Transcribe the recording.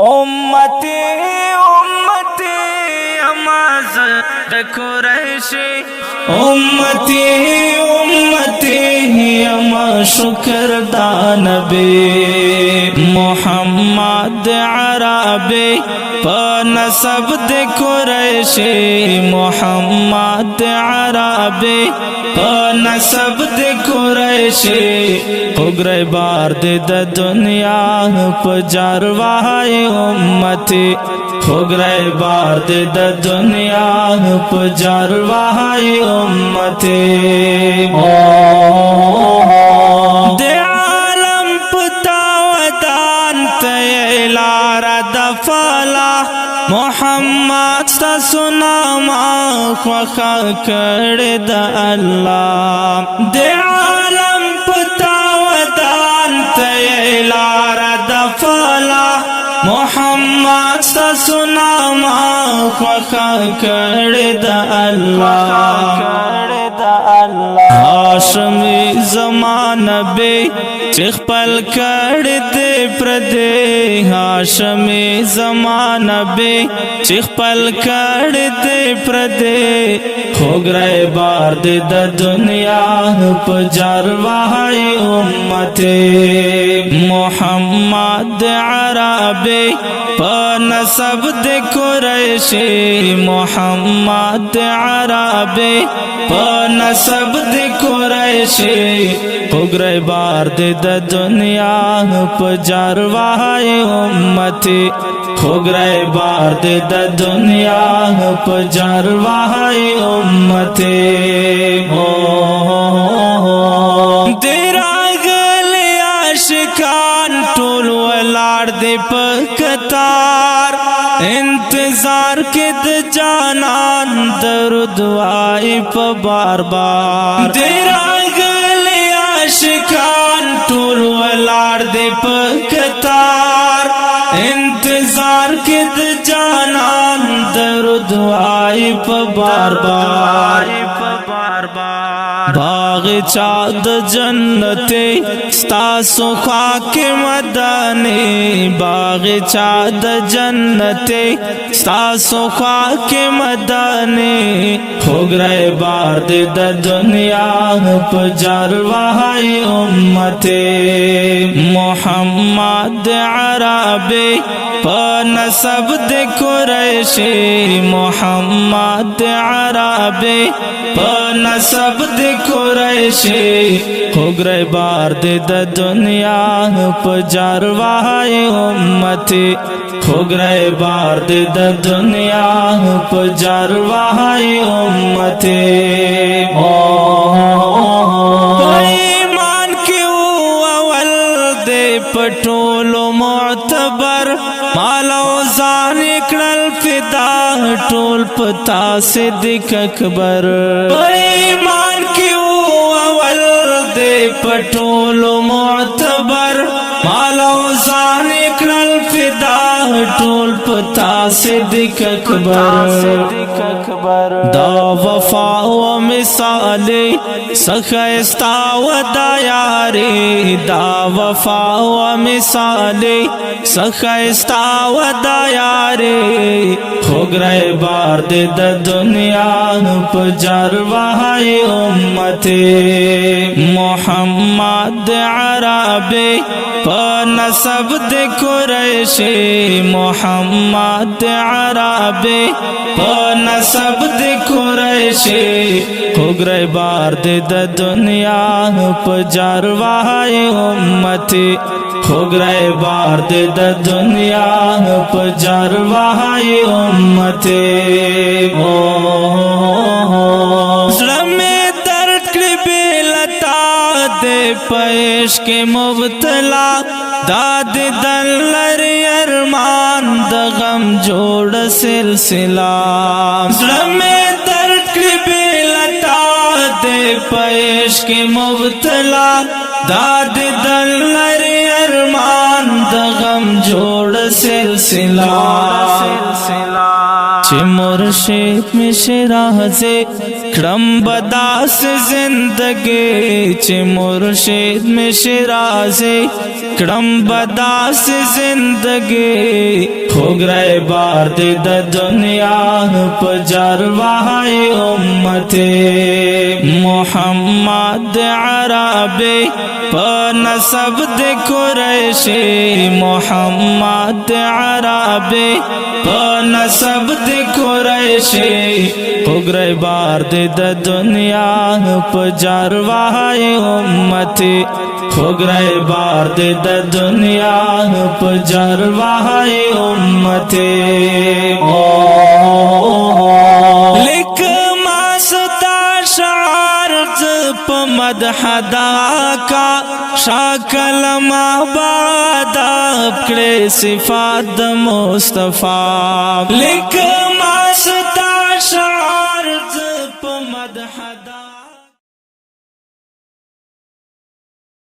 उम्मती उम्मती अमाज़ कुरैशी उम्मती उम्मती अमा शुक्र दानबी मोहम्मद अरबी नसब दे कुरैशी मोहम्मद अरबी नसब दे कुरैशी उग्रे बार दे द दुनिया पजरवाए उम्मती उग्रे बार दे द दुनिया पजरवाए उम्मती दे आलम पतावदान तैलारा दफला मोहम्मद सुनामा ख्वाखा कर द अल्लाह दे आलम पतावदान तैलारा दफला मोहम्मद सुनामा ख्वाखा कर द अल्लाह हाशमी ज़मान बे चिखपल कर दे प्रदे हाशमी ज़मान बे चिखपल कर दे प्रदे हो गए बार दे द दुनिया पजरवाए उम्मते मोहम्मद अरबी नसब दे कुरैशी मोहम्मद अरबी नसब दे कुरैशी उग्रे बार दे द दुनिया पजरवाए उम्मती उग्रे बार दे द दुनिया पजरवाए उम्मती तेरा गले आशिकान टोल वलार दे पकतार इंतजार के द जानान दर्द आए बार बार तेरा गले आशिकान टोल वलार दे पकतार इंतजार के द जानान दर्द आए बार बार बाग चाद जन्नते स्तासो खाके मदाने बाग चाद जन्नते स्तासो खाके मदाने हो गए बार दे द दुनिया पजरवाए उम्मते मोहम्मद अरबी नसब दे कुरैशी मोहम्मद अरबी नसब दे कुरैशी उग्रे बार दे द दुनिया पजरवाए उम्मती उग्रे बार दे द दुनिया पजरवाए उम्मती ईमान क्यों अवल दे पटोलो मोतबर मालो जान इकड़ल फिदा टोल पता सिद्दीक अकबर ईमान क्यों अवल दे पटोलो मोतबर मालो जान इकड़ल फिदा टोल पता सिद्दीक अकबर दा वफा व मिसाले सखस्ता व दयारे दा वफा व मिसाले सखस्ता व दयारे हो गए बार दे द दुनिया पजरवाए उम्मते मोहम्मद अरबी नसब दे कुरैशी मोहम्मद अरबी नसब दे कुरैशी उग्रे बार दे द दुनिया पजरवाए उम्मती उग्रे बार दे द दुनिया पजरवाए उम्मती में दर्द बेलता दे पेश के मुबतला दाद दल्लर अरमान दगम जोड़ सिलसिला में दर्द बेलता दे पेश के मुबतला दाद दल्लर अरमान दगम जोड़ सिलसिला چې مرشد می شرازه کړم بداس زندگی چې مرشد می شرازه کړم بداس زندگی خوګره بار دې د دنیا په جروای امت محمد عربی په نسب د قریشی محمد عربی په نسب د قریشی خوګره بار دې د دنیا په جروای امت خوګره بار دې د دنیا په جروای امت لیک ما ستا شعر په مدح دا کا شاکل ما باد کړې صفات د مصطفی لیک